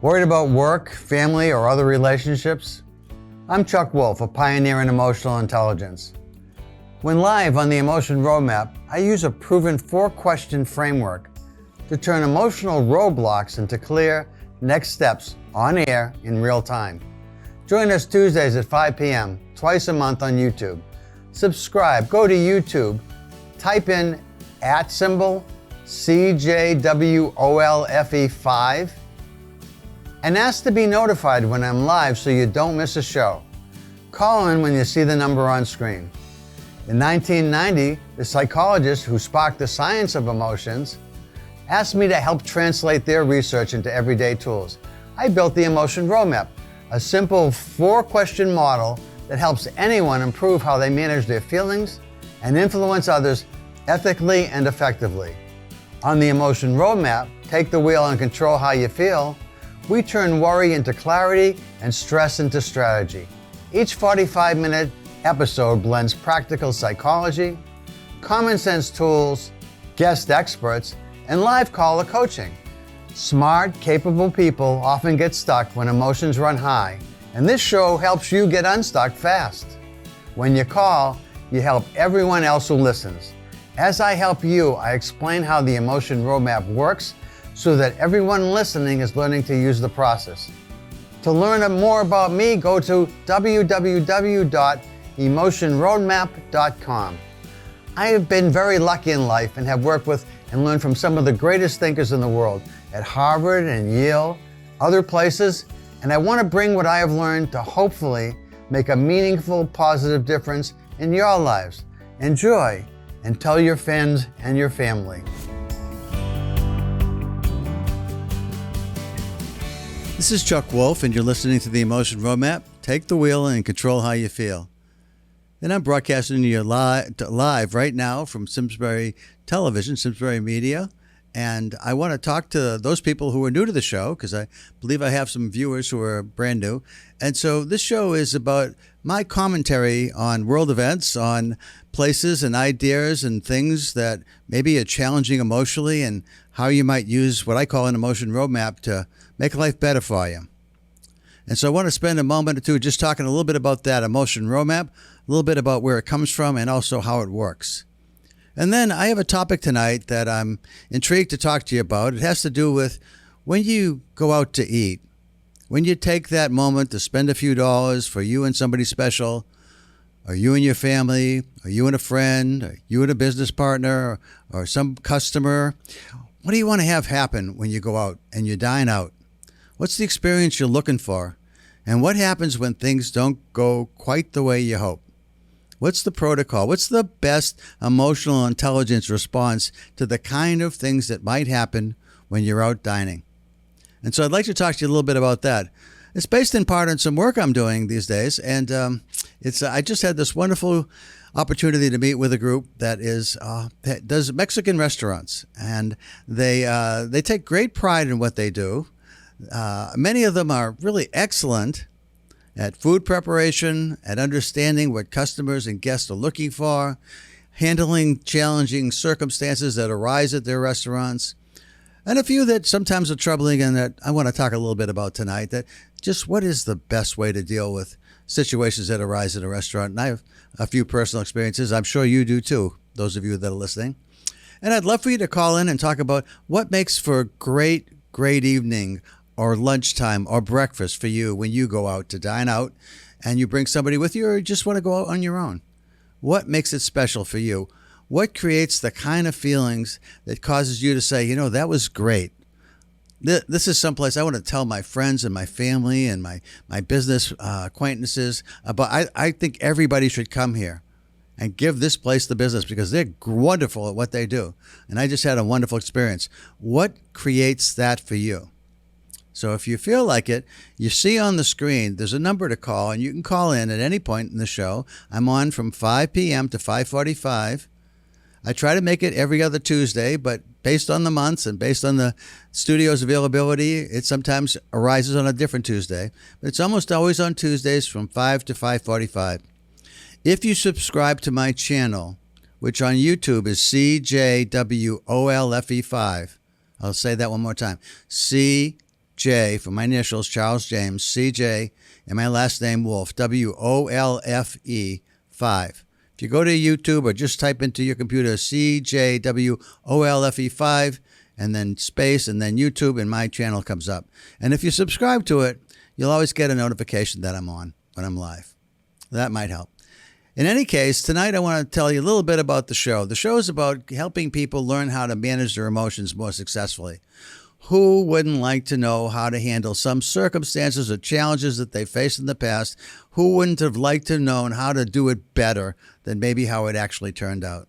Worried about work, family, or other relationships? I'm Chuck Wolf, a pioneer in emotional intelligence. When live on the Emotion Roadmap, I use a proven 4-question framework to turn emotional roadblocks into clear next steps on air in real time. Join us Tuesdays at 5 p.m., twice a month on YouTube. Subscribe, go to YouTube, type in @CJWOLFE5, and ask to be notified when I'm live so you don't miss a show. Call in when you see the number on screen. In 1990, the psychologists who sparked the science of emotions asked me to help translate their research into everyday tools. I built the Emotion Roadmap, a simple 4-question model that helps anyone improve how they manage their feelings and influence others ethically and effectively. On the Emotion Roadmap, take the wheel and control how you feel. We turn worry into clarity and stress into strategy. Each 45-minute episode blends practical psychology, common sense tools, guest experts, and live caller coaching. Smart, capable people often get stuck when emotions run high, and this show helps you get unstuck fast. When you call, you help everyone else who listens. As I help you, I explain how the Emotion Roadmap works so that everyone listening is learning to use the process. To learn more about me, go to www.emotionroadmap.com. I have been very lucky in life and have worked with and learned from some of the greatest thinkers in the world at Harvard and Yale, other places, and I want to bring what I have learned to hopefully make a meaningful, positive difference in your lives. Enjoy and tell your friends and your family. This is Chuck Wolf, and you're listening to the Emotion Roadmap. Take the wheel and control how you feel. And I'm broadcasting to you live right now from Simsbury Television, Simsbury Media. And I want to talk to those people who are new to the show, because I believe I have some viewers who are brand new. And so this show is about my commentary on world events, on places and ideas and things that maybe are challenging emotionally, and how you might use what I call an emotion roadmap to make life better for you. And so I want to spend a moment or two just talking a little bit about that emotion roadmap, a little bit about where it comes from, and also how it works. And then I have a topic tonight that I'm intrigued to talk to you about. It has to do with when you go out to eat, when you take that moment to spend a few dollars for you and somebody special, or you and your family, or you and a friend, or you and a business partner, or some customer. What do you want to have happen when you go out and you dine out? What's the experience you're looking for? And what happens when things don't go quite the way you hope? What's the protocol? What's the best emotional intelligence response to the kind of things that might happen when you're out dining? And so I'd like to talk to you a little bit about that. It's based in part on some work I'm doing these days. And I just had this wonderful opportunity to meet with a group that does Mexican restaurants. And they take great pride in what they do. Many of them are really excellent at food preparation, at understanding what customers and guests are looking for, handling challenging circumstances that arise at their restaurants, and a few that sometimes are troubling and that I want to talk a little bit about tonight, that just what is the best way to deal with situations that arise at a restaurant. And I have a few personal experiences. I'm sure you do too, those of you that are listening. And I'd love for you to call in and talk about what makes for a great evening or lunchtime or breakfast for you when you go out to dine out and you bring somebody with you, or you just want to go out on your own. What makes it special for you? What creates the kind of feelings that causes you to say, you know, that was great. This is someplace I want to tell my friends and my family and my business acquaintances about. I think everybody should come here and give this place the business because they're wonderful at what they do. And I just had a wonderful experience. What creates that for you? So if you feel like it, you see on the screen, there's a number to call, and you can call in at any point in the show. I'm on from 5 p.m. to 5:45. I try to make it every other Tuesday, but based on the months and based on the studio's availability, it sometimes arises on a different Tuesday. But it's almost always on Tuesdays from 5 to 5:45. If you subscribe to my channel, which on YouTube is CJWOLFE5, I'll say that one more time, CJWOLFE5. CJ, for my initials, Charles James, CJ, and my last name, Wolfe, WOLFE 5. If you go to YouTube or just type into your computer CJWOLFE 5 and then space and then YouTube, and my channel comes up. And if you subscribe to it, you'll always get a notification that I'm on when I'm live. That might help. In any case, tonight I want to tell you a little bit about the show. The show is about helping people learn how to manage their emotions more successfully. Who wouldn't like to know how to handle some circumstances or challenges that they faced in the past? Who wouldn't have liked to have known how to do it better than maybe how it actually turned out?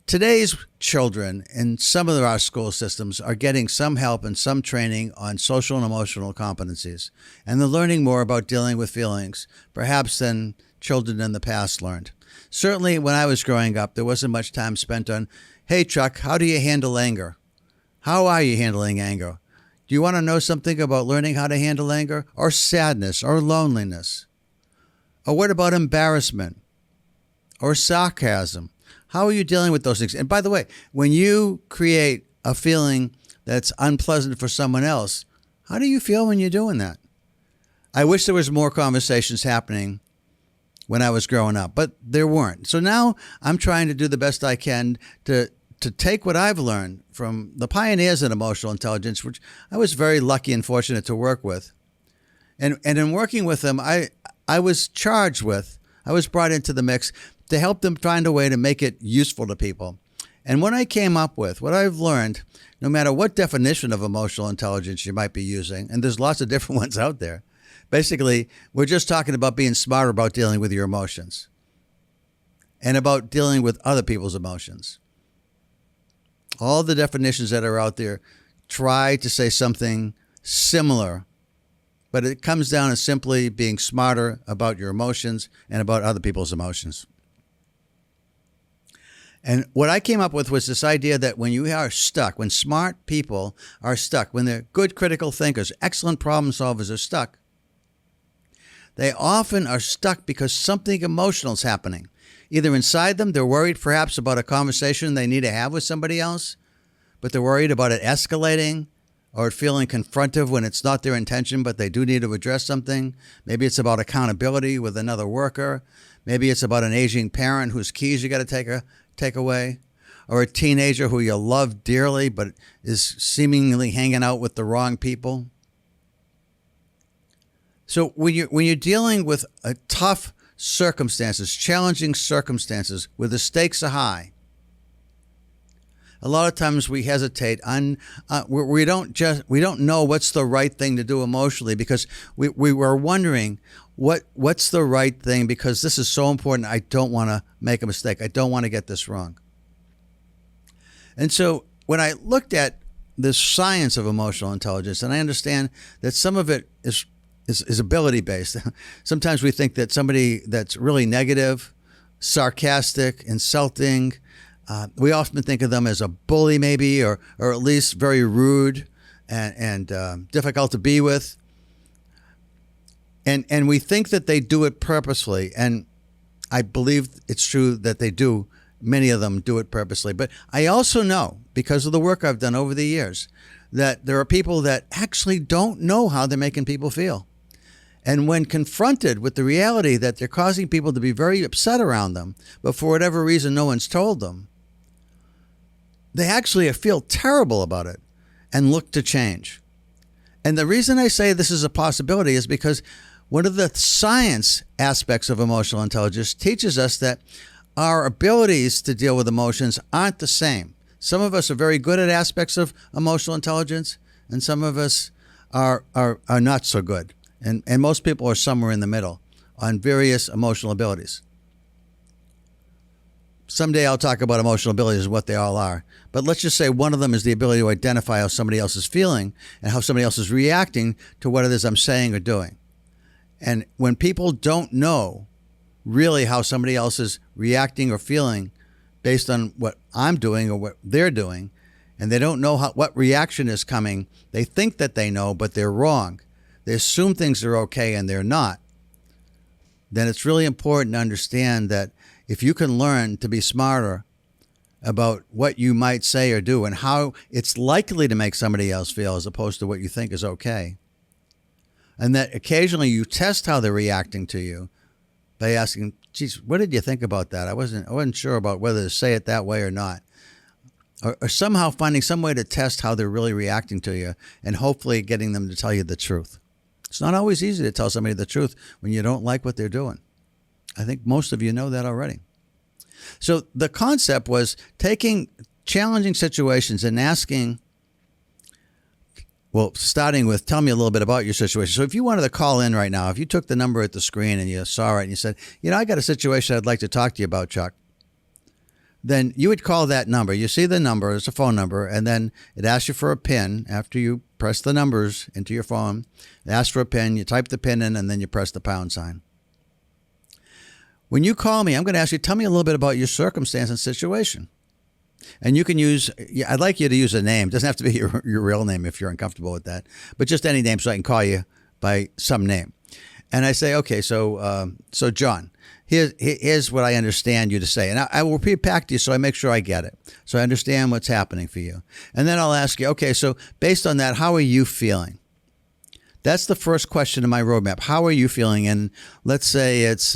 Today's children in some of our school systems are getting some help and some training on social and emotional competencies, and they're learning more about dealing with feelings, perhaps than children in the past learned. Certainly, when I was growing up, there wasn't much time spent on, hey, Chuck, how do you handle anger? How are you handling anger? Do you want to know something about learning how to handle anger? Or sadness, or loneliness? Or what about embarrassment? Or sarcasm? How are you dealing with those things? And by the way, when you create a feeling that's unpleasant for someone else, how do you feel when you're doing that? I wish there was more conversations happening when I was growing up, but there weren't. So now I'm trying to do the best I can to take what I've learned from the pioneers in emotional intelligence, which I was very lucky and fortunate to work with. And in working with them, I was brought into the mix to help them find a way to make it useful to people. And what I've learned, no matter what definition of emotional intelligence you might be using, and there's lots of different ones out there, basically, we're just talking about being smarter about dealing with your emotions and about dealing with other people's emotions. All the definitions that are out there try to say something similar, but it comes down to simply being smarter about your emotions and about other people's emotions. And what I came up with was this idea that when you are stuck, when smart people are stuck, when they're good critical thinkers, excellent problem solvers are stuck, they often are stuck because something emotional is happening. Either inside them, they're worried perhaps about a conversation they need to have with somebody else, but they're worried about it escalating or feeling confrontive when it's not their intention, but they do need to address something. Maybe it's about accountability with another worker. Maybe it's about an aging parent whose keys you got to take away, or a teenager who you love dearly but is seemingly hanging out with the wrong people. So when you're dealing with tough circumstances, challenging circumstances where the stakes are high, a lot of times we hesitate. We don't know what's the right thing to do emotionally because we were wondering what's the right thing because this is so important. I don't want to make a mistake. I don't want to get this wrong. And so when I looked at the science of emotional intelligence, and I understand that some of it is ability based. Sometimes we think that somebody that's really negative, sarcastic, insulting, we often think of them as a bully maybe, or at least very rude and difficult to be with. And we think that they do it purposely. And I believe it's true that they do. Many of them do it purposely. But I also know, because of the work I've done over the years, that there are people that actually don't know how they're making people feel. And when confronted with the reality that they're causing people to be very upset around them, but for whatever reason no one's told them, they actually feel terrible about it and look to change. And the reason I say this is a possibility is because one of the science aspects of emotional intelligence teaches us that our abilities to deal with emotions aren't the same. Some of us are very good at aspects of emotional intelligence, and some of us are not so good. And most people are somewhere in the middle on various emotional abilities. Someday I'll talk about emotional abilities and what they all are. But let's just say one of them is the ability to identify how somebody else is feeling and how somebody else is reacting to what it is I'm saying or doing. And when people don't know really how somebody else is reacting or feeling based on what I'm doing or what they're doing, and they don't know what reaction is coming, they think that they know, but they're wrong. They assume things are okay and they're not. Then it's really important to understand that if you can learn to be smarter about what you might say or do and how it's likely to make somebody else feel as opposed to what you think is okay. And that occasionally you test how they're reacting to you by asking, geez, what did you think about that? I wasn't sure about whether to say it that way or not. Or somehow finding some way to test how they're really reacting to you and hopefully getting them to tell you the truth. It's not always easy to tell somebody the truth when you don't like what they're doing. I think most of you know that already. So the concept was taking challenging situations and asking, well, starting with, tell me a little bit about your situation. So if you wanted to call in right now, if you took the number at the screen and you saw it and you said, I got a situation I'd like to talk to you about, Chuck, then you would call that number. You see the number, it's a phone number, and then it asks you for a PIN after you press the numbers into your phone. It asks for a PIN, you type the PIN in, and then you press the pound sign. When you call me, I'm going to ask you, tell me a little bit about your circumstance and situation. And you can use, I'd like you to use a name. It doesn't have to be your real name if you're uncomfortable with that, but just any name so I can call you by some name. And I say, okay, so John, here's what I understand you to say. And I will repeat back to you so I make sure I get it. So I understand what's happening for you. And then I'll ask you, okay, so based on that, how are you feeling? That's the first question in my roadmap. How are you feeling? And let's say it's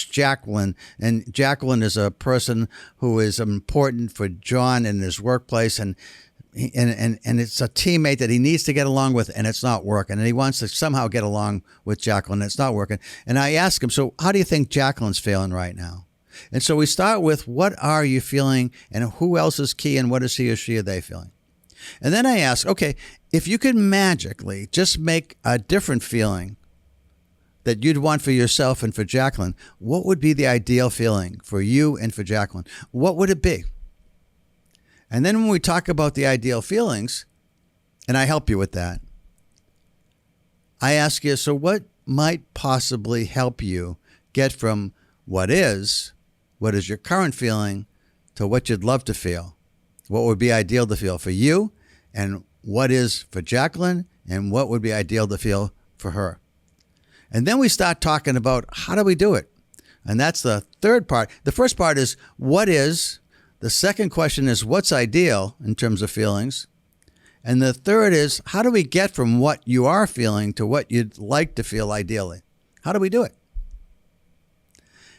Jacqueline, and Jacqueline is a person who is important for John in his workplace, and it's a teammate that he needs to get along with, and it's not working. And he wants to somehow get along with Jacqueline, and it's not working. And I ask him, so how do you think Jacqueline's feeling right now? And so we start with, what are you feeling, and who else is key, and what is he or she or they feeling? And then I ask, okay, if you could magically just make a different feeling that you'd want for yourself and for Jacqueline, what would be the ideal feeling for you and for Jacqueline? What would it be? And then when we talk about the ideal feelings, and I help you with that, I ask you, so what might possibly help you get from what is your current feeling, to what you'd love to feel? What would be ideal to feel for you, and what is for Jacqueline, and what would be ideal to feel for her? And then we start talking about, how do we do it? And that's the third part. The first part is, what is? The second question is, what's ideal in terms of feelings? And the third is, how do we get from what you are feeling to what you'd like to feel ideally? How do we do it?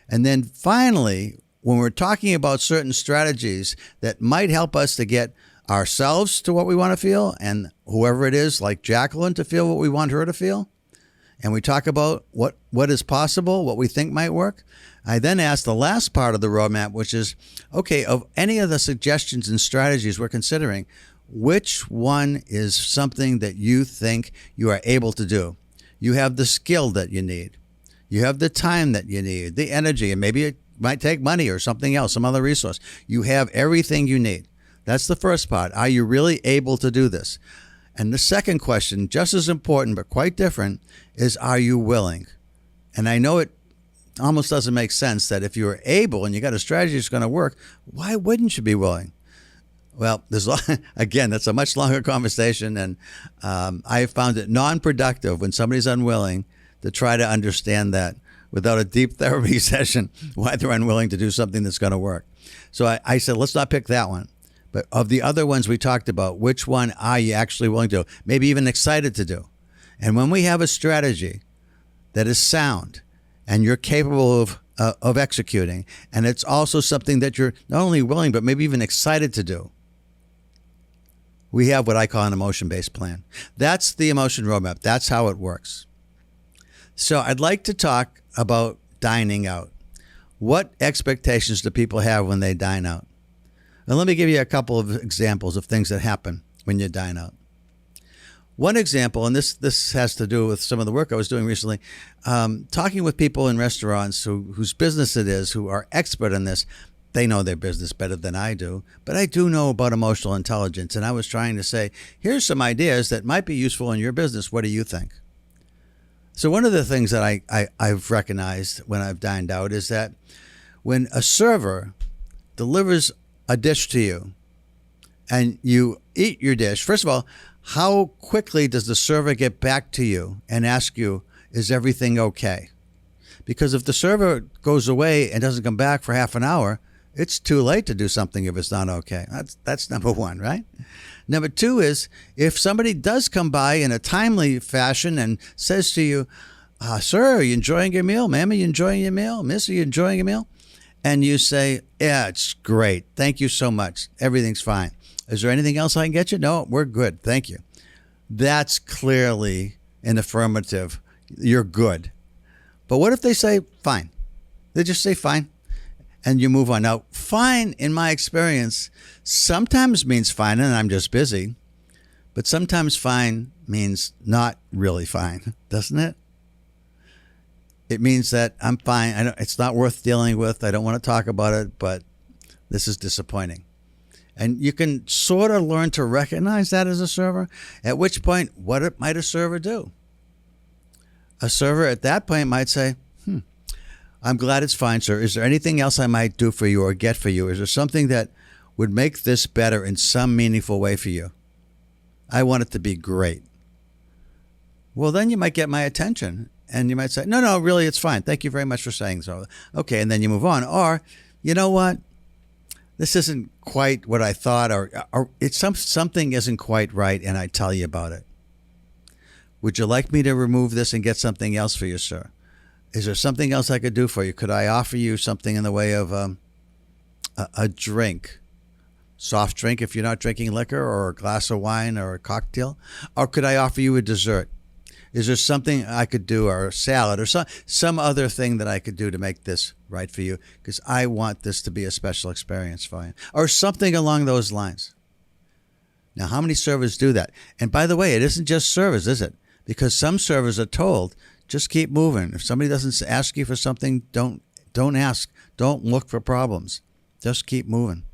And then finally, when we're talking about certain strategies that might help us to get ourselves to what we want to feel, and whoever it is, like Jacqueline, to feel what we want her to feel, and we talk about what is possible, what we think might work, I then ask the last part of the roadmap, which is, okay, of any of the suggestions and strategies we're considering, which one is something that you think you are able to do? You have the skill that you need. You have the time that you need, the energy, and maybe it might take money or something else, some other resource. You have everything you need. That's the first part. Are you really able to do this? And the second question, just as important but quite different, is, are you willing? And I know it almost doesn't make sense that if you're able and you got a strategy that's going to work, why wouldn't you be willing? Well, again, that's a much longer conversation, and I found it non-productive when somebody's unwilling to try to understand that without a deep therapy session, why they're unwilling to do something that's going to work. So I said, let's not pick that one. But of the other ones we talked about, which one are you actually willing to do? Maybe even excited to do? And when we have a strategy that is sound and you're capable of executing, and it's also something that you're not only willing, but maybe even excited to do, we have what I call an emotion-based plan. That's the emotion roadmap. That's how it works. So I'd like to talk about dining out. What expectations do people have when they dine out? And let me give you a couple of examples of things that happen when you dine out. One example, and this has to do with some of the work I was doing recently, talking with people in restaurants whose business it is, who are expert in this. They know their business better than I do, but I do know about emotional intelligence. And I was trying to say, here's some ideas that might be useful in your business. What do you think? So one of the things that I've recognized when I've dined out is that when a server delivers a dish to you and you eat your dish, first of all, how quickly does the server get back to you and ask you, is everything okay? Because if the server goes away and doesn't come back for half an hour, It's too late to do something if it's not okay. That's number one, right? Number two is if somebody does come by in a timely fashion and says to you, sir, are you enjoying your meal? Ma'am, are you enjoying your meal? Miss, are you enjoying your meal? And you say, yeah, it's great. Thank you so much. Everything's fine. Is there anything else I can get you? No, we're good. Thank you. That's clearly an affirmative. You're good. But what if they say fine? They just say fine and you move on. Now, fine, in my experience, sometimes means fine and I'm just busy. But sometimes fine means not really fine, doesn't it? It means that I'm fine. It's not worth dealing with. I don't want to talk about it, but this is disappointing. And you can sort of learn to recognize that as a server, at which point, what might a server do? A server at that point might say, I'm glad it's fine, sir. Is there anything else I might do for you or get for you? Is there something that would make this better in some meaningful way for you? I want it to be great. Well, then you might get my attention and you might say, no, really, it's fine. Thank you very much for saying so. Okay, and then you move on. Or, you know what? This isn't quite what I thought, or it's something isn't quite right, and I tell you about it. Would you like me to remove this and get something else for you, sir? Is there something else I could do for you? Could I offer you something in the way of a drink? Soft drink if you're not drinking liquor, or a glass of wine or a cocktail? Or could I offer you a dessert? Is there something I could do, or a salad, or some other thing that I could do to make this right for you? Because I want this to be a special experience for you. Or something along those lines. Now, how many servers do that? And by the way, it isn't just servers, is it? Because some servers are told, just keep moving. If somebody doesn't ask you for something, don't ask. Don't look for problems. Just keep moving.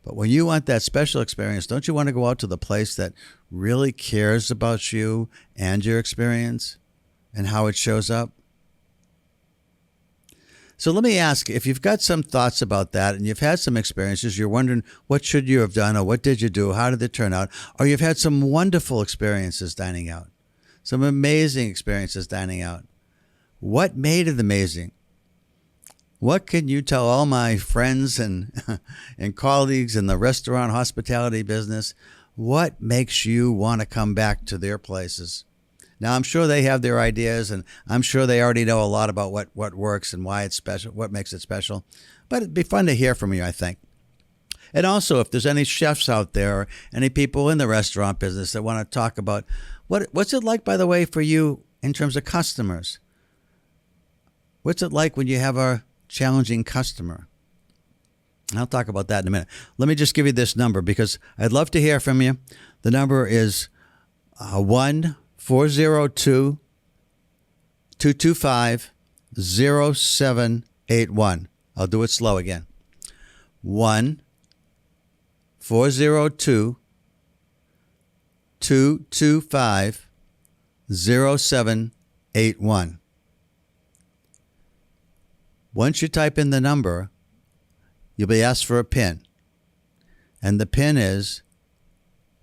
But when you want that special experience, don't you want to go out to the place that really cares about you and your experience and how it shows up? So let me ask, if you've got some thoughts about that and you've had some experiences, you're wondering what should you have done, or what did you do, how did it turn out, or you've had some wonderful experiences dining out, some amazing experiences dining out. What made it amazing? What can you tell all my friends and colleagues in the restaurant hospitality business? What makes you want to come back to their places? Now, I'm sure they have their ideas, and I'm sure they already know a lot about what works and why it's special, what makes it special. But it'd be fun to hear from you, I think. And also, if there's any chefs out there, or any people in the restaurant business that want to talk about what's it like, by the way, for you in terms of customers? What's it like when you have a challenging customer? I'll talk about that in a minute. Let me just give you this number because I'd love to hear from you. The number is 1-402-225-0781. I'll do it slow again. 1-402-225-0781. Once you type in the number, you'll be asked for a PIN. And the PIN is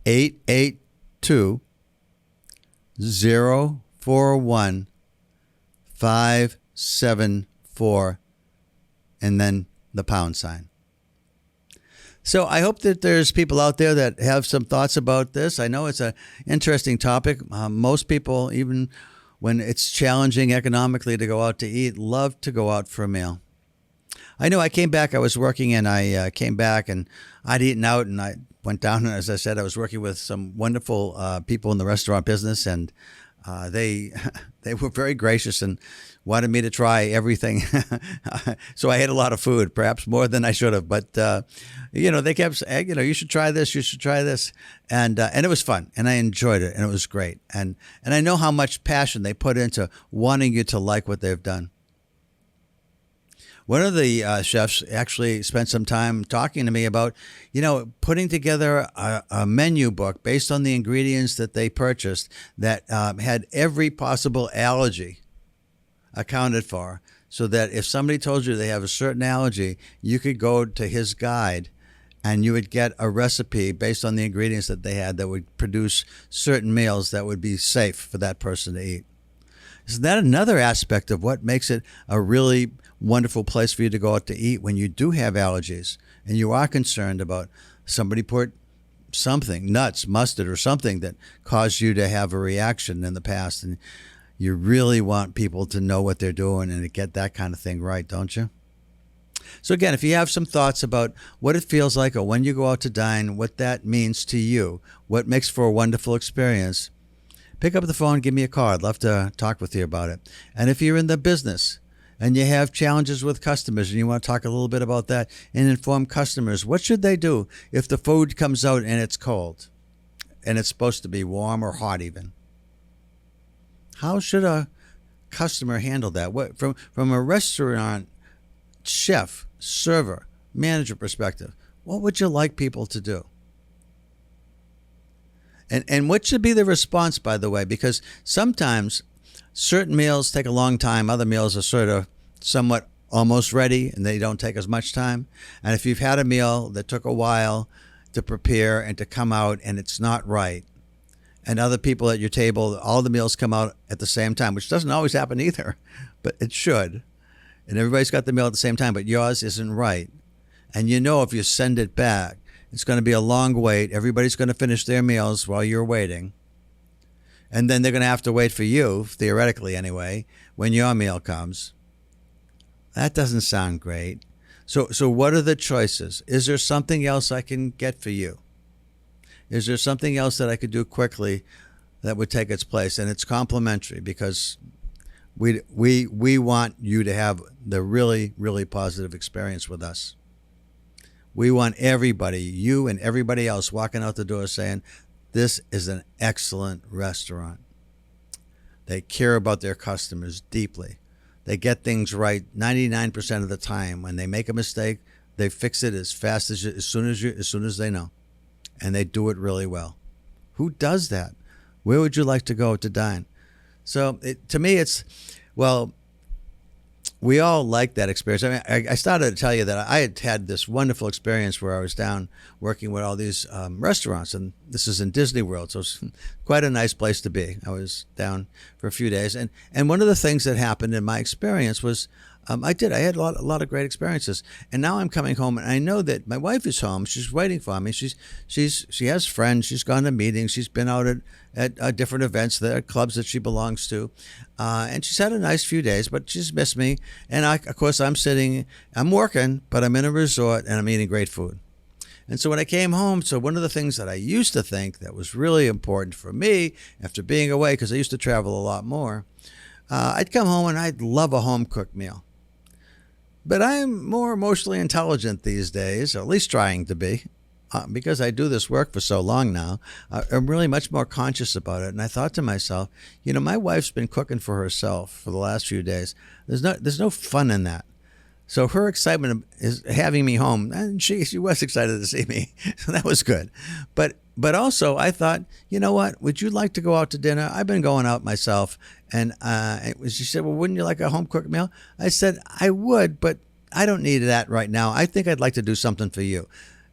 882-041-574, and then the pound sign. So I hope that there's people out there that have some thoughts about this. I know it's an interesting topic. Most people, even when it's challenging economically to go out to eat, love to go out for a meal. I know I came back, I was working, and I came back and I'd eaten out, and I went down, and as I said, I was working with some wonderful people in the restaurant business, and they were very gracious and wanted me to try everything. So I ate a lot of food, perhaps more than I should have. But they kept saying, you should try this, you should try this, and it was fun, and I enjoyed it, and it was great, and I know how much passion they put into wanting you to like what they've done. One of the chefs actually spent some time talking to me about, putting together a menu book based on the ingredients that they purchased that had every possible allergy accounted for, so that if somebody told you they have a certain allergy, you could go to his guide and you would get a recipe based on the ingredients that they had that would produce certain meals that would be safe for that person to eat. Isn't that another aspect of what makes it a really wonderful place for you to go out to eat when you do have allergies and you are concerned about somebody put something, nuts, mustard, or something that caused you to have a reaction in the past. And you really want people to know what they're doing and to get that kind of thing right, don't you? So again, if you have some thoughts about what it feels like or when you go out to dine, what that means to you, what makes for a wonderful experience, pick up the phone, give me a call. I'd love to talk with you about it. And if you're in the business and you have challenges with customers and you want to talk a little bit about that and inform customers, what should they do if the food comes out and it's cold and it's supposed to be warm or hot even? How should a customer handle that? What, from a restaurant chef, server, manager perspective, what would you like people to do? And what should be the response, by the way? Because sometimes certain meals take a long time. Other meals are sort of somewhat almost ready and they don't take as much time. And if you've had a meal that took a while to prepare and to come out and it's not right, and other people at your table, all the meals come out at the same time, which doesn't always happen either, but it should. And everybody's got the meal at the same time, but yours isn't right. And you know if you send it back, it's going to be a long wait. Everybody's going to finish their meals while you're waiting. And then they're going to have to wait for you, theoretically anyway, when your meal comes. That doesn't sound great. So what are the choices? Is there something else I can get for you? Is there something else that I could do quickly that would take its place? And it's complimentary because we want you to have the really, really positive experience with us. We want everybody, you and everybody else, walking out the door saying, this is an excellent restaurant. They care about their customers deeply. They get things right 99% of the time. When they make a mistake, they fix it as fast as soon as they know. And they do it really well. Who does that? Where would you like to go to dine? So to me, it's, well, we all like that experience. I mean, I started to tell you that I had this wonderful experience where I was down working with all these restaurants, and this is in Disney World, so it's quite a nice place to be. I was down for a few days, and one of the things that happened in my experience was I had a lot of great experiences, and now I'm coming home, and I know that my wife is home. She's waiting for me. She has friends. She's gone to meetings. She's been out at different events, the clubs that she belongs to, and she's had a nice few days. But she's missed me, and of course, I'm working, but I'm in a resort and I'm eating great food. And so when I came home, so one of the things that I used to think that was really important for me after being away, because I used to travel a lot more, I'd come home and I'd love a home cooked meal. But I'm more emotionally intelligent these days, or at least trying to be, because I do this work for so long now. I'm really much more conscious about it. And I thought to myself, my wife's been cooking for herself for the last few days. There's no fun in that. So her excitement is having me home, and she was excited to see me, so that was good. But also I thought, you know what? Would you like to go out to dinner? I've been going out myself, and she said, well, wouldn't you like a home cooked meal? I said I would, but I don't need that right now. I think I'd like to do something for you.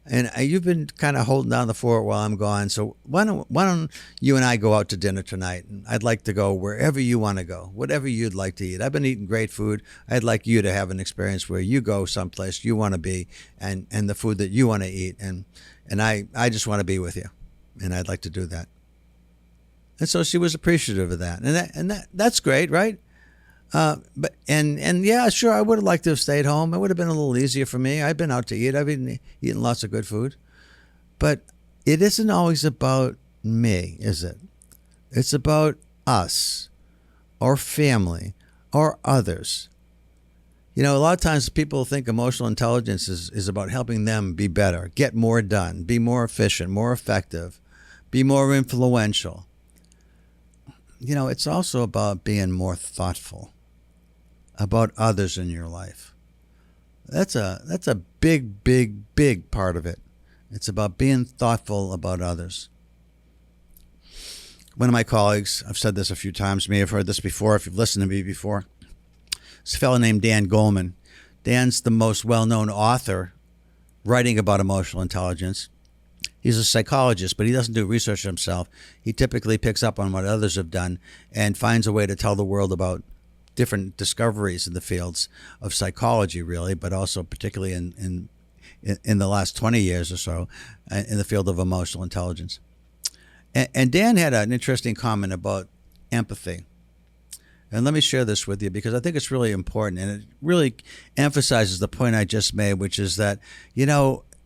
And you've been kind of holding down the fort while I'm gone. So why don't you and I go out to dinner tonight? And I'd like to go wherever you want to go, whatever you'd like to eat. I've been eating great food. I'd like you to have an experience where you go someplace you want to be and the food that you want to eat. And I just want to be with you. And I'd like to do that. And so she was appreciative of that. And that's great, right? But yeah, sure, I would have liked to have stayed home. It would have been a little easier for me. I've been out to eat. I've been eating lots of good food. But it isn't always about me, is it? It's about us, our family, or others. A lot of times people think emotional intelligence is about helping them be better, get more done, be more efficient, more effective, be more influential. It's also about being more thoughtful about others in your life. That's a big, big, big part of it. It's about being thoughtful about others. One of my colleagues, I've said this a few times, you may have heard this before if you've listened to me before. It's a fellow named Dan Goleman. Dan's the most well-known author writing about emotional intelligence. He's a psychologist, but he doesn't do research himself. He typically picks up on what others have done and finds a way to tell the world about different discoveries in the fields of psychology, really, but also particularly in the last 20 years or so in the field of emotional intelligence. And Dan had an interesting comment about empathy. And let me share this with you because I think it's really important and it really emphasizes the point I just made, which is that,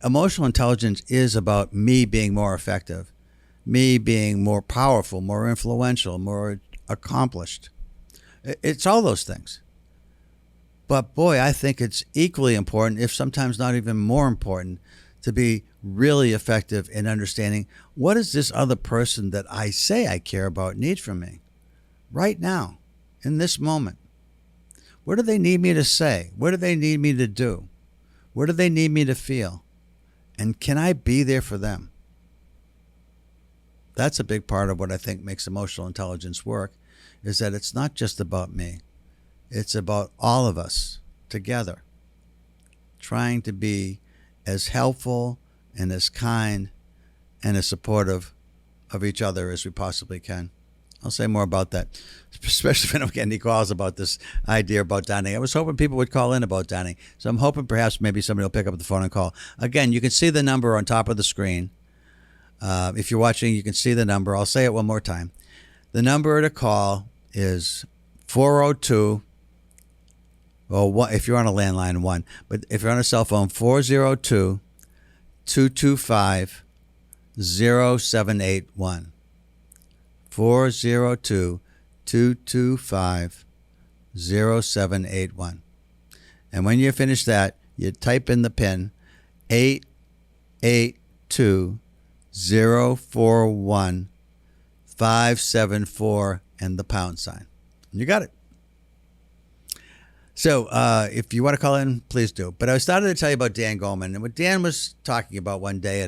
emotional intelligence is about me being more effective, me being more powerful, more influential, more accomplished. It's all those things. But boy, I think it's equally important, if sometimes not even more important, to be really effective in understanding what does this other person that I say I care about need from me right now, in this moment. What do they need me to say? What do they need me to do? What do they need me to feel? And can I be there for them? That's a big part of what I think makes emotional intelligence work, is that it's not just about me. It's about all of us together trying to be as helpful and as kind and as supportive of each other as we possibly can. I'll say more about that, especially if I don't get any calls about this idea about dining. I was hoping people would call in about dining. So I'm hoping perhaps maybe somebody will pick up the phone and call. Again, you can see the number on top of the screen. If you're watching, you can see the number. I'll say it one more time. The number to call is 402, if you're on a landline, 1. But if you're on a cell phone, 402-225-0781. 402-225-0781. And when you finish that, you type in the PIN 882-041-574 and the pound sign. You got it. So if you want to call in, please do. But I started to tell you about Dan Goleman. And what Dan was talking about one day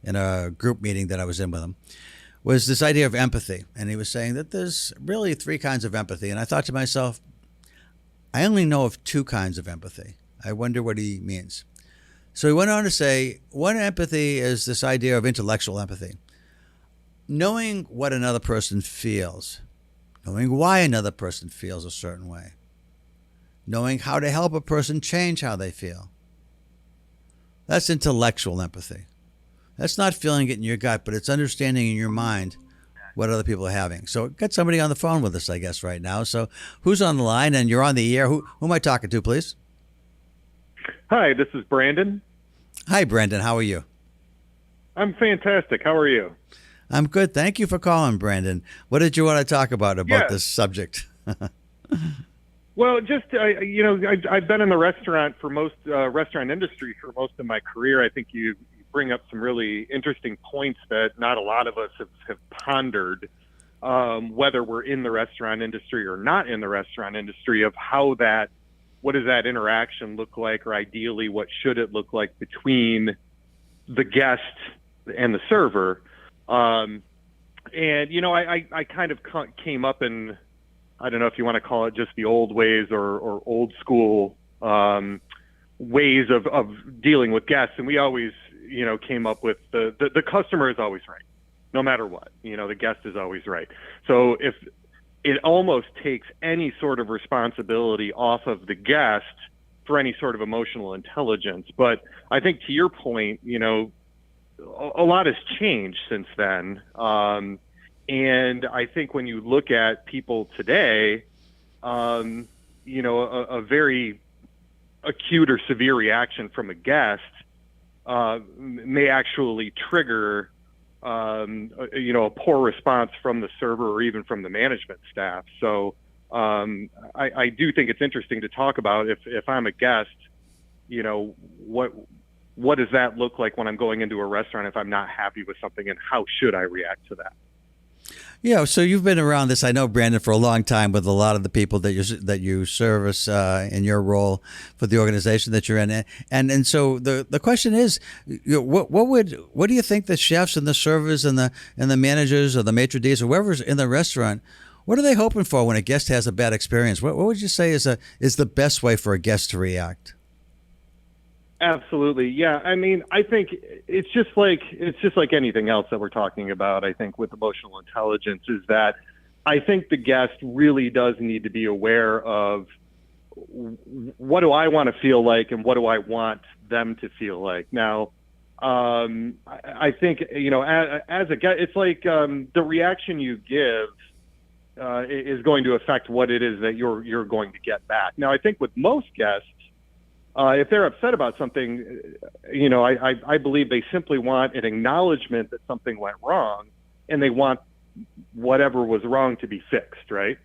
in a group meeting that I was in with him was this idea of empathy. And he was saying that there's really 3 kinds of empathy. And I thought to myself, I only know of 2 kinds of empathy. I wonder what he means. So he went on to say, one empathy is this idea of intellectual empathy. Knowing what another person feels, knowing why another person feels a certain way, knowing how to help a person change how they feel. That's intellectual empathy. That's not feeling it in your gut, but it's understanding in your mind what other people are having. So got somebody on the phone with us, I guess, right now. So who's on the line? And you're on the air. Who am I talking to, please? Hi, this is Brandon. Hi, Brandon. How are you? I'm fantastic. How are you? I'm good. Thank you for calling, Brandon. What did you want to talk about this subject? Well, just I've been in the restaurant industry for most of my career. I think you bring up some really interesting points that not a lot of us have pondered, whether we're in the restaurant industry or not in the restaurant industry, of what does that interaction look like, or ideally what should it look like between the guest and the server. I kind of came up in, I don't know if you want to call it just the old ways or old school ways of dealing with guests. And we always, came up with the customer is always right, no matter what. The guest is always right. So if it almost takes any sort of responsibility off of the guest for any sort of emotional intelligence. But I think to your point, a lot has changed since then. And I think when you look at people today, a very acute or severe reaction from a guest may actually trigger, a poor response from the server or even from the management staff. So I do think it's interesting to talk about if I'm a guest, what does that look like when I'm going into a restaurant if I'm not happy with something, and how should I react to that? Yeah, so you've been around this, I know, Brandon, for a long time with a lot of the people that you service in your role for the organization that you're in, and so the question is, what do you think the chefs and the servers and the managers or the maitre d's or whoever's in the restaurant, what are they hoping for when a guest has a bad experience? What would you say is the best way for a guest to react? Absolutely. Yeah. I mean, I think it's just like anything else that we're talking about. I think with emotional intelligence is that, I think the guest really does need to be aware of what do I want to feel like and what do I want them to feel like. Now, I think, as a guest, it's like the reaction you give is going to affect what it is that you're going to get back. Now, I think with most guests, if they're upset about something, I believe they simply want an acknowledgement that something went wrong, and they want whatever was wrong to be fixed, right?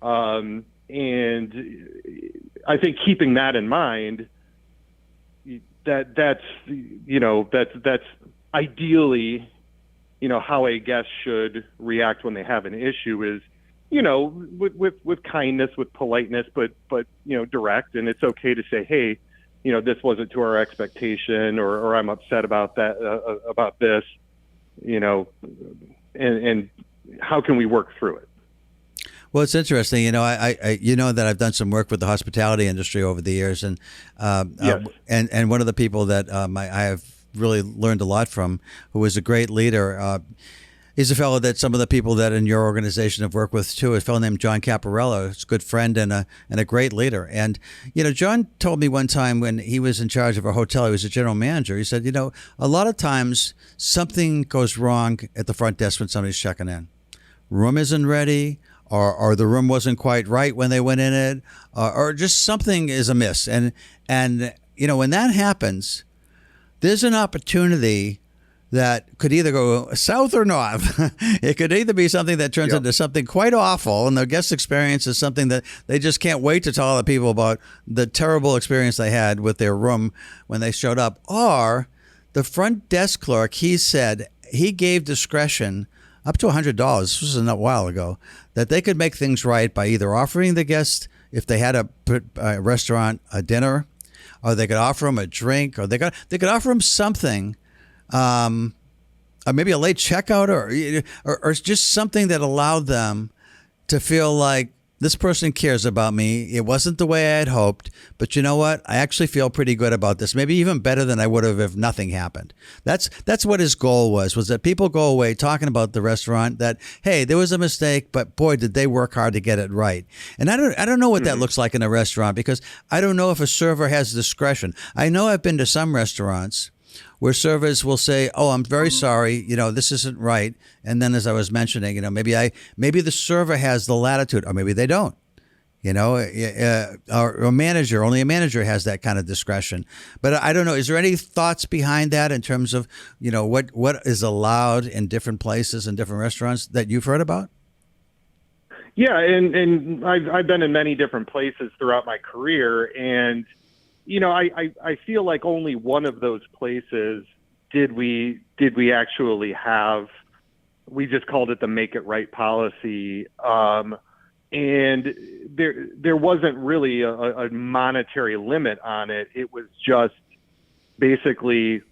And I think keeping that in mind, that's ideally, how a guest should react when they have an issue is, with kindness, with politeness, but direct. And it's okay to say, hey, this wasn't to our expectation, or I'm upset about that, about this, and how can we work through it? Well, it's interesting. I that I've done some work with the hospitality industry over the years, and Yes. and one of the people that I have really learned a lot from, who is a great leader. He's a fellow that some of the people that in your organization have worked with too. A fellow named John Caparello. He's a good friend and a great leader. And John told me one time when he was in charge of a hotel, he was a general manager. He said, a lot of times something goes wrong at the front desk when somebody's checking in. Room isn't ready, or the room wasn't quite right when they went in it, or just something is amiss. And when that happens, there's an opportunity that could either go south or north. It could either be something that turns into something quite awful, and the guest experience is something that they just can't wait to tell other people about the terrible experience they had with their room when they showed up. Or the front desk clerk, he said he gave discretion up to $100, this was a while ago, that they could make things right by either offering the guest, if they had a restaurant, a dinner, or they could offer them a drink, or they could offer them something, or maybe a late checkout, or just something that allowed them to feel like this person cares about me. It wasn't the way I had hoped, but you know what? I actually feel pretty good about this. Maybe even better than I would have if nothing happened. That's what his goal was that people go away talking about the restaurant, that, hey, there was a mistake, but boy, did they work hard to get it right. And I don't know what that looks like in a restaurant, because I don't know if a server has discretion. I know I've been to some restaurants where servers will say, "Oh, I'm very sorry, this isn't right." And then, as I was mentioning, maybe the server has the latitude, or maybe they don't. Or a manager, only a manager has that kind of discretion. But I don't know. Is there any thoughts behind that in terms of, what is allowed in different places and different restaurants that you've heard about? Yeah, and I've been in many different places throughout my career, and I feel like only one of those places did we actually have. We just called it the Make It Right policy, and there wasn't really a monetary limit on it. It was just basically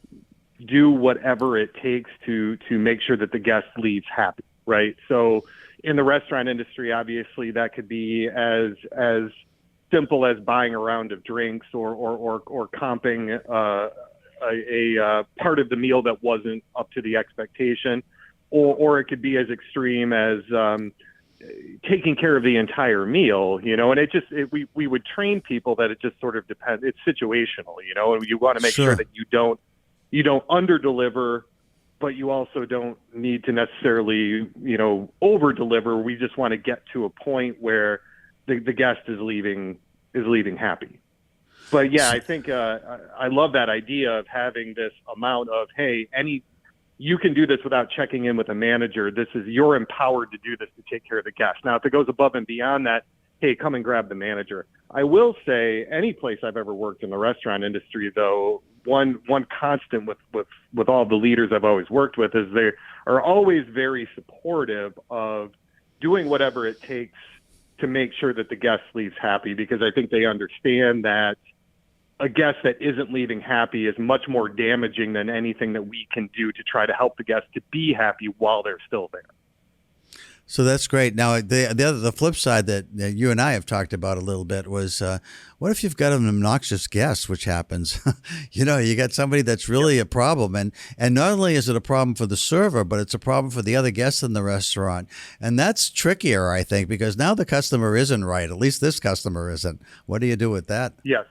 do whatever it takes to make sure that the guest leaves happy, right? So in the restaurant industry, obviously that could be as simple as buying a round of drinks or comping a part of the meal that wasn't up to the expectation, or it could be as extreme as taking care of the entire meal, and we would train people that it just sort of depends. It's situational, and you want to make sure that you don't under deliver, but you also don't need to necessarily, over deliver. We just want to get to a point where the guest is leaving happy. But yeah, I think I love that idea of having this amount of, hey, you can do this without checking in with a manager. You're empowered to do this to take care of the guest. Now, if it goes above and beyond that, hey, come and grab the manager. I will say, any place I've ever worked in the restaurant industry, though, one constant with all the leaders I've always worked with is they are always very supportive of doing whatever it takes to make sure that the guest leaves happy, because I think they understand that a guest that isn't leaving happy is much more damaging than anything that we can do to try to help the guest to be happy while they're still there. So that's great. Now, the flip side that you and I have talked about a little bit was, what if you've got an obnoxious guest, which happens? You got somebody that's really a problem, and not only is it a problem for the server, but it's a problem for the other guests in the restaurant, and that's trickier, I think, because now the customer isn't right. At least this customer isn't. What do you do with that? Yes.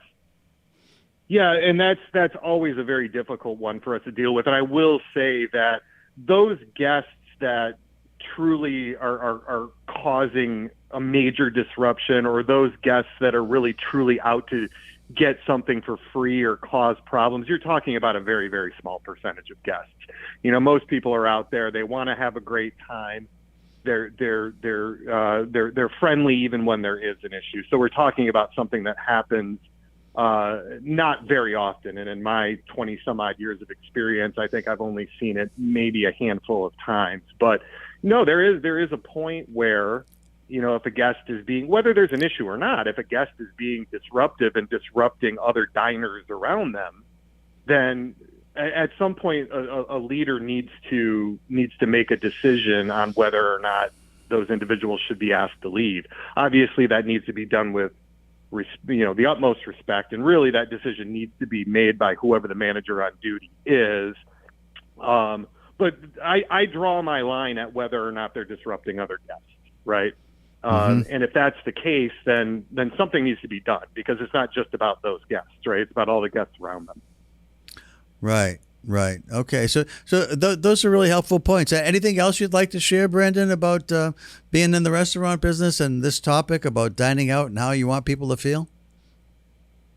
Yeah, and that's always a very difficult one for us to deal with. And I will say that those guests that truly are causing a major disruption, or those guests that are really truly out to get something for free or cause problems, you're talking about a very, very small percentage of guests. Most people are out there, they want to have a great time. They're friendly even when there is an issue. So we're talking about something that happens not very often. And in my 20 some odd years of experience, I think I've only seen it maybe a handful of times. But no, there is a point where, if a guest is being, whether there's an issue or not, if a guest is being disruptive and disrupting other diners around them, then at some point a leader needs to make a decision on whether or not those individuals should be asked to leave. Obviously, that needs to be done with the utmost respect, and really that decision needs to be made by whoever the manager on duty is. But I draw my line at whether or not they're disrupting other guests, right? And if that's the case, then something needs to be done, because it's not just about those guests, right? It's about all the guests around them. Right. Okay. So those are really helpful points. Anything else you'd like to share, Brandon, about being in the restaurant business and this topic about dining out and how you want people to feel?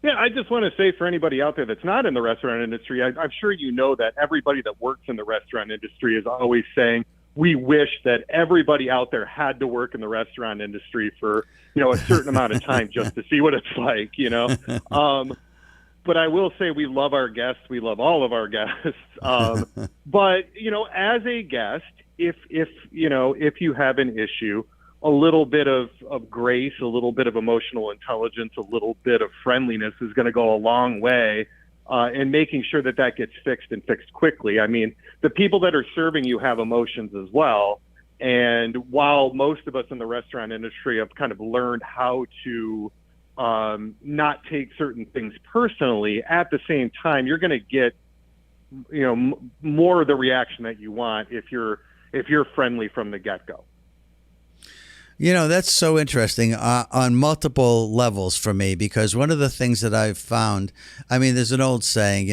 Yeah, I just want to say, for anybody out there that's not in the restaurant industry, I'm sure you know that everybody that works in the restaurant industry is always saying, we wish that everybody out there had to work in the restaurant industry for, a certain amount of time just to see what it's like, But I will say we love our guests. We love all of our guests. But, as a guest, if you have an issue, a little bit of grace, a little bit of emotional intelligence, a little bit of friendliness is going to go a long way in making sure that gets fixed and fixed quickly. I mean, the people that are serving you have emotions as well. And while most of us in the restaurant industry have kind of learned how to not take certain things personally, at the same time, you're going to get, more of the reaction that you want if you're friendly from the get-go. That's so interesting on multiple levels for me, because one of the things that I've found, there's an old saying,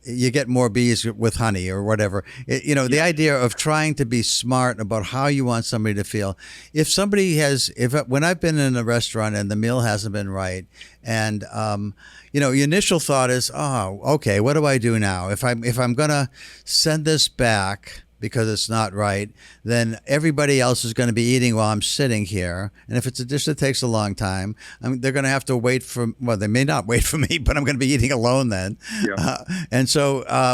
you get more bees with honey or whatever. The idea of trying to be smart about how you want somebody to feel. When I've been in a restaurant and the meal hasn't been right, and your initial thought is, oh, okay, what do I do now? If I'm gonna send this back because it's not right, then everybody else is going to be eating while I'm sitting here. And if it's a dish that takes a long time, they're going to have to wait they may not wait for me, but I'm going to be eating alone then. Yeah.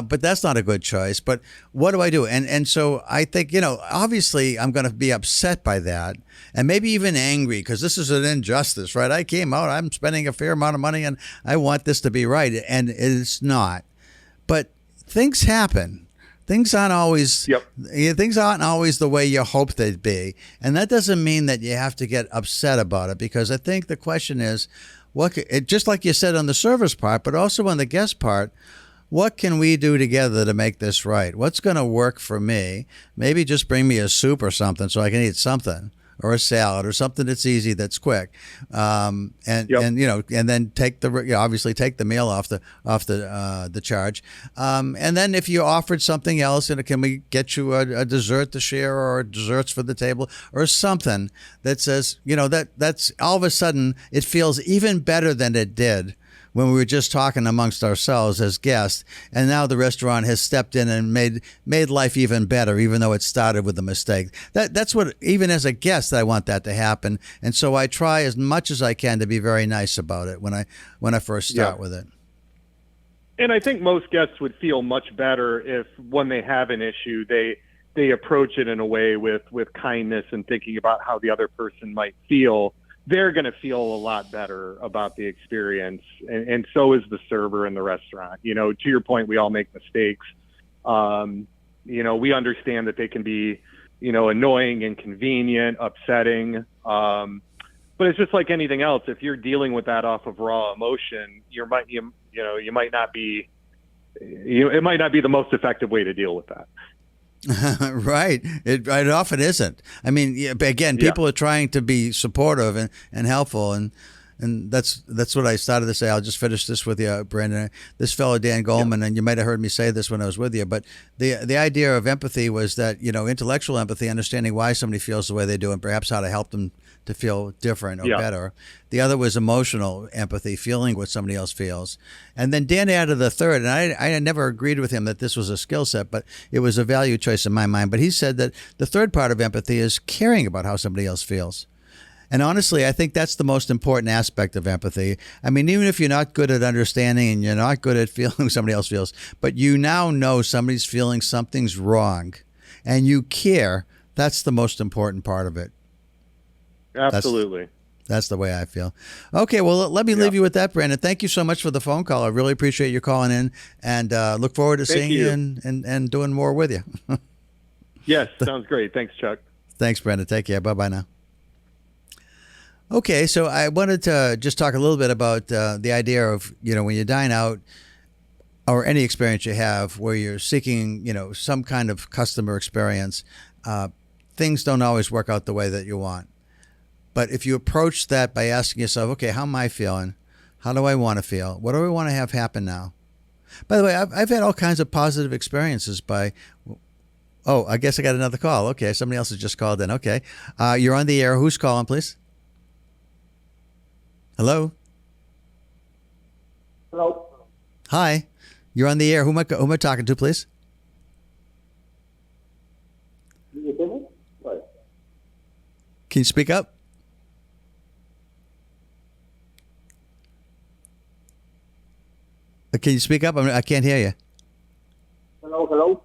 But that's not a good choice. But what do I do? And so I think, obviously I'm going to be upset by that, and maybe even angry, because this is an injustice, right? I came out, I'm spending a fair amount of money, and I want this to be right. And it's not. But things happen. Things aren't always the way you hope they'd be. And that doesn't mean that you have to get upset about it, because I think the question is, just like you said on the server's part, but also on the guest part, what can we do together to make this right? What's going to work for me? Maybe just bring me a soup or something so I can eat something, or a salad or something that's easy, that's quick, and then obviously take the meal off the charge, and then if you offered something else, can we get you a dessert to share, or desserts for the table, or something that says, that's all of a sudden it feels even better than it did when we were just talking amongst ourselves as guests, and now the restaurant has stepped in and made life even better, even though it started with a mistake. That's what, even as a guest, I want that to happen, and so I try as much as I can to be very nice about it when I first start with it. And I think most guests would feel much better if, when they have an issue, they approach it in a way with kindness and thinking about how the other person might feel. They're going to feel a lot better about the experience, and so is the server in the restaurant. To your point, we all make mistakes. we understand that they can be, annoying, inconvenient, upsetting. But it's just like anything else. If you're dealing with that off of raw emotion, you might not be, it might not be the most effective way to deal with that. Right. It often isn't. I mean, again, people are trying to be supportive and helpful, and that's what I started to say. I'll just finish this with you, Brandon. This fellow Dan Goleman, and you might have heard me say this when I was with you, but the idea of empathy was that intellectual empathy, understanding why somebody feels the way they do, and perhaps how to help them to feel different or better. The other was emotional empathy, feeling what somebody else feels. And then Dan added the third, and I never agreed with him that this was a skill set, but it was a value choice in my mind. But he said that the third part of empathy is caring about how somebody else feels. And honestly, I think that's the most important aspect of empathy. I mean, even if you're not good at understanding and you're not good at feeling somebody else feels, but you now know somebody's feeling something's wrong and you care, that's the most important part of it. Absolutely. That's the way I feel. Okay, well, let me leave you with that, Brandon. Thank you so much for the phone call. I really appreciate you calling in, and look forward to seeing you and doing more with you. Yes, sounds great. Thanks, Chuck. Thanks, Brandon. Take care. Bye-bye now. Okay, so I wanted to just talk a little bit about the idea of, when you dine out or any experience you have where you're seeking, some kind of customer experience, things don't always work out the way that you want. But if you approach that by asking yourself, okay, how am I feeling? How do I want to feel? What do I want to have happen now? By the way, I've had all kinds of positive experiences by, I guess I got another call. Okay, somebody else has just called in. Okay, you're on the air. Who's calling, please? Hello? Hello. Hi, you're on the air. Who am I talking to, please? Can you hear me? Sorry. Can you speak up? Can you speak up? I can't hear you. Hello.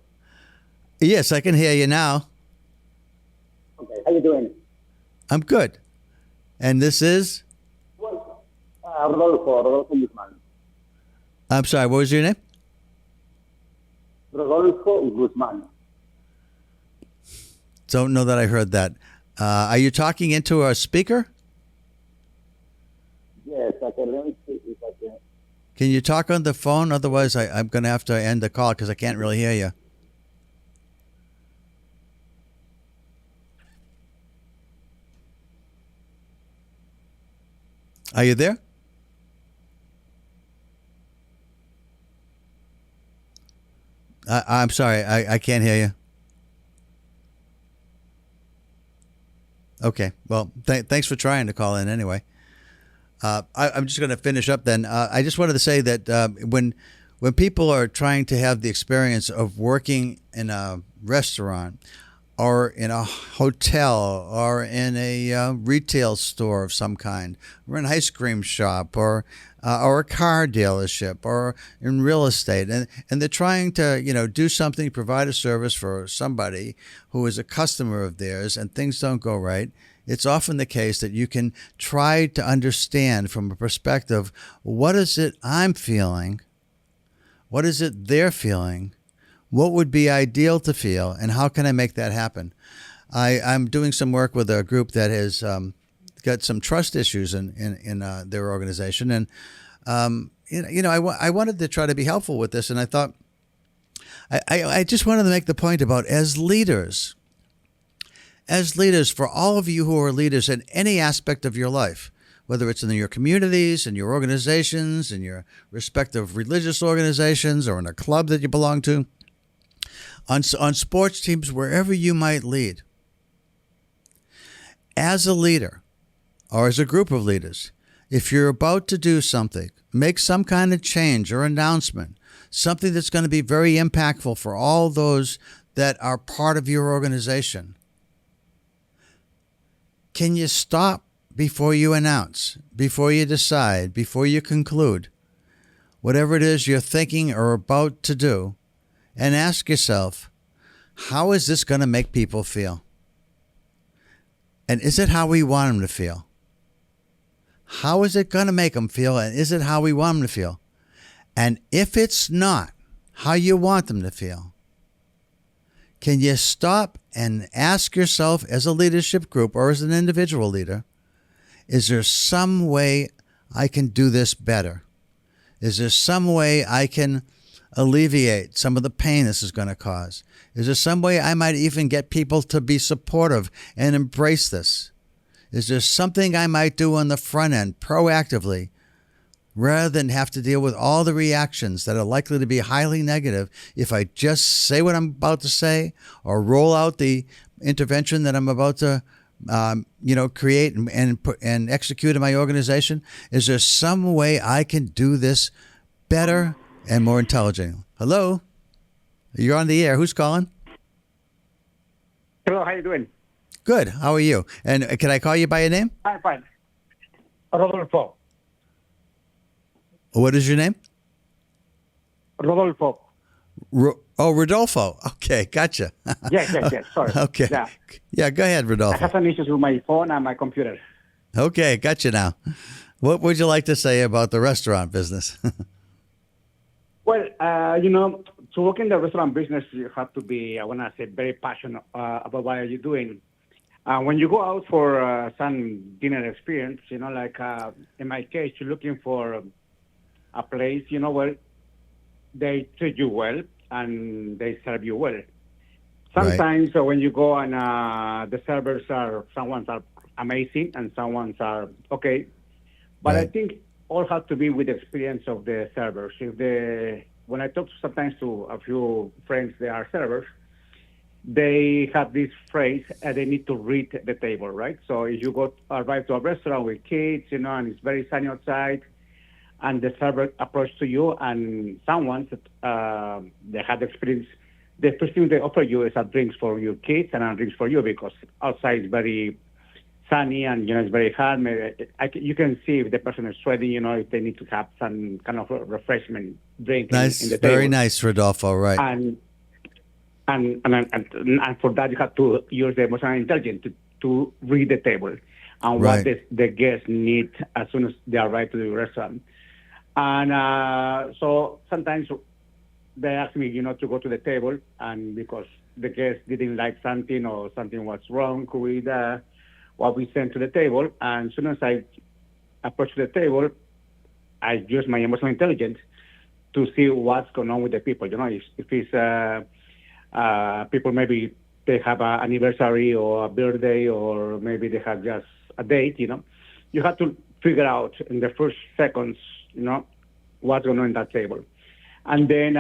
Yes, I can hear you now. Okay, how you doing? I'm good. And this is? Rodolfo Guzman. I'm sorry, what was your name? Rodolfo Guzman. Don't know that I heard that. Are you talking into a speaker? Yes, I can. Let me see if I can. Can you talk on the phone? Otherwise, I'm going to have to end the call because I can't really hear you. Are you there? I'm sorry, I can't hear you. Okay, well, thanks for trying to call in anyway. I'm just going to finish up then. I just wanted to say that when people are trying to have the experience of working in a restaurant or in a hotel or in a retail store of some kind or an ice cream shop or a car dealership or in real estate, and they're trying to do something, provide a service for somebody who is a customer of theirs, and things don't go right, it's often the case that you can try to understand from a perspective, what is it I'm feeling? What is it they're feeling? What would be ideal to feel, and how can I make that happen? I'm doing some work with a group that has got some trust issues in their organization, and I wanted to try to be helpful with this, and I thought I just wanted to make the point about as leaders, for all of you who are leaders in any aspect of your life, whether it's in your communities, in your organizations, in your respective religious organizations, or in a club that you belong to, on sports teams, wherever you might lead. As a leader, or as a group of leaders, if you're about to do something, make some kind of change or announcement, something that's going to be very impactful for all those that are part of your organization, can you stop before you announce, before you decide, before you conclude, whatever it is you're thinking or about to do, and ask yourself, how is this going to make people feel? And is it how we want them to feel? How is it going to make them feel? And is it how we want them to feel? And if it's not how you want them to feel, can you stop and ask yourself as a leadership group or as an individual leader, is there some way I can do this better? Is there some way I can alleviate some of the pain this is going to cause? Is there some way I might even get people to be supportive and embrace this? Is there something I might do on the front end proactively rather than have to deal with all the reactions that are likely to be highly negative if I just say what I'm about to say or roll out the intervention that I'm about to create and execute in my organization? Is there some way I can do this better and more intelligently? Hello? You're on the air. Who's calling? Hello, how you doing? Good. How are you? And can I call you by your name? I'm fine. Rodolfo. What is your name? Rodolfo. Rodolfo. Okay, gotcha. Yes. Sorry. Okay. Yeah, go ahead, I Rodolfo. have some issues with my phone and my computer. Okay, gotcha now. What would you like to say about the restaurant business? Well, to work in the restaurant business, you have to be, I want to say, very passionate about what are you doing. When you go out for some dinner experience, like in my case, you're looking for a place, where they treat you well and they serve you well. Sometimes when you go and the servers some are amazing and some are okay. But Right. I think all has to be with the experience of the servers. When I talk sometimes to a few friends, they are servers, they have this phrase, they need to read the table, right? So if you arrive to a restaurant with kids, and it's very sunny outside, and the server approaches to you, and someone they have experience, the first thing they offer you is a drinks for your kids and a drinks for you because outside is very sunny and it's very hot. You can see if the person is sweating, if they need to have some kind of refreshment drink Nice, in the table. very nice, Rodolfo. Right. And for that you have to use the emotional intelligence to read the table and Right. what the guests need as soon as they arrive to the restaurant. And so sometimes they ask me, to go to the table, and because the guest didn't like something or something was wrong with what we sent to the table, and as soon as I approach the table, I use my emotional intelligence to see what's going on with the people. If it's people, maybe they have an anniversary or a birthday, or maybe they have just a date, you have to figure out in the first seconds, what's going on in that table. And then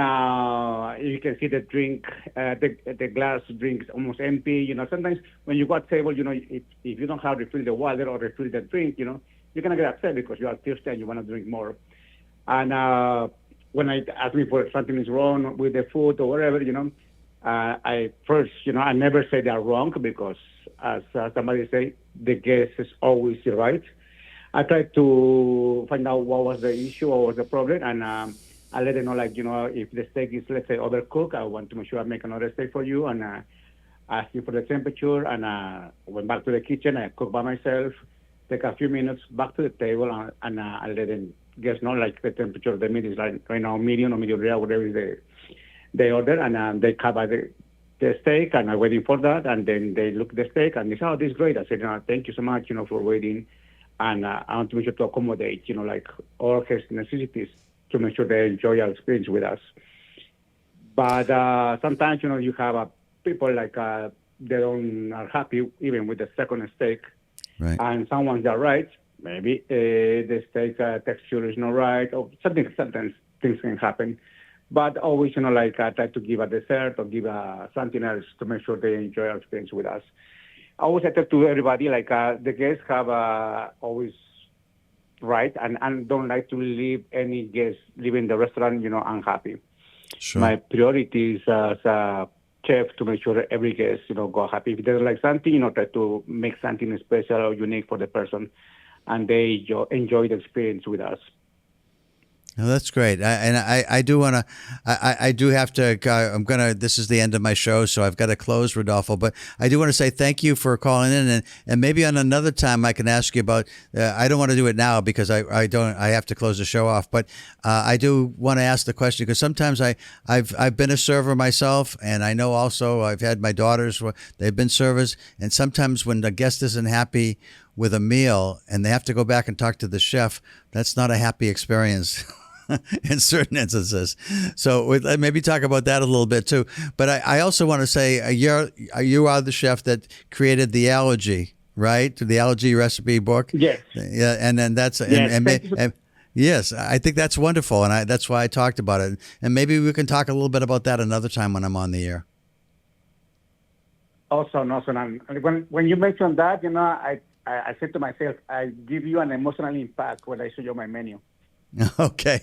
you can see the drink, the glass drink is almost empty. Sometimes when you go at table, if you don't have refill the water or refill the drink, you're going to get upset because you are thirsty and you want to drink more. And when I ask me for something is wrong with the food or whatever, I first, I never say they are wrong because as somebody say, the guest is always right. I try to find out what was the issue, what was the problem, and I let them know, if the steak is, let's say, overcooked, I want to make sure I make another steak for you, and ask you for the temperature, and went back to the kitchen, I cook by myself, take a few minutes back to the table, and I let them guess, the temperature of the meat is right now medium or medium rare, whatever is they order, and they cover the steak, and I'm waiting for that, and then they look at the steak, and they say, oh, this is great. I said, thank you so much, for waiting, and I want to make sure to accommodate, all his necessities to make sure they enjoy our experience with us. But sometimes, you have people they are happy even with the second steak, Right. and someone's are right. Maybe the steak texture is not right, or sometimes things can happen. But always, I try to give a dessert or give something else to make sure they enjoy our experience with us. I always tell to everybody, the guests have always right, and don't like to leave any guest leaving the restaurant, unhappy. Sure. My priority is as a chef to make sure every guest, go happy. If they don't like something, try to make something special or unique for the person, and they enjoy the experience with us. Oh, that's great. I do want to, I do have to, this is the end of my show, so I've got to close, Rodolfo, but I do want to say thank you for calling in, and maybe on another time I can ask you about, I don't want to do it now because I have to close the show off, but I do want to ask the question because sometimes I've been a server myself, and I know also I've had my daughters, they've been servers, and sometimes when the guest isn't happy with a meal and they have to go back and talk to the chef, that's not a happy experience. In certain instances. So maybe talk about that a little bit too. But I also want to say you are the chef that created the allergy, right? The allergy recipe book. Yes. Yeah, and then that's Yes. yes, I think that's wonderful, and that's why I talked about it. And maybe we can talk a little bit about that another time when I'm on the air. Awesome. And when you mentioned that, I said to myself, I give you an emotional impact when I show you my menu. Okay.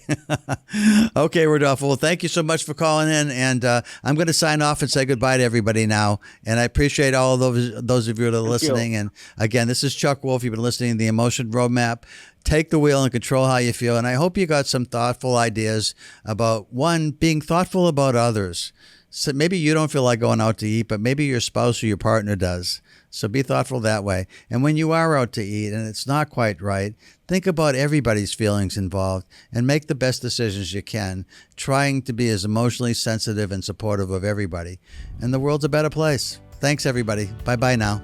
Okay, Rodolfo. Well, thank you so much for calling in. And I'm going to sign off and say goodbye to everybody now. And I appreciate all of those of you that are listening. And again, this is Chuck Wolf. You've been listening to the Emotion Roadmap. Take the wheel and control how you feel. And I hope you got some thoughtful ideas about, one, being thoughtful about others. So maybe you don't feel like going out to eat, but maybe your spouse or your partner does. So be thoughtful that way. And when you are out to eat and it's not quite right, think about everybody's feelings involved and make the best decisions you can, trying to be as emotionally sensitive and supportive of everybody. And the world's a better place. Thanks, everybody. Bye-bye now.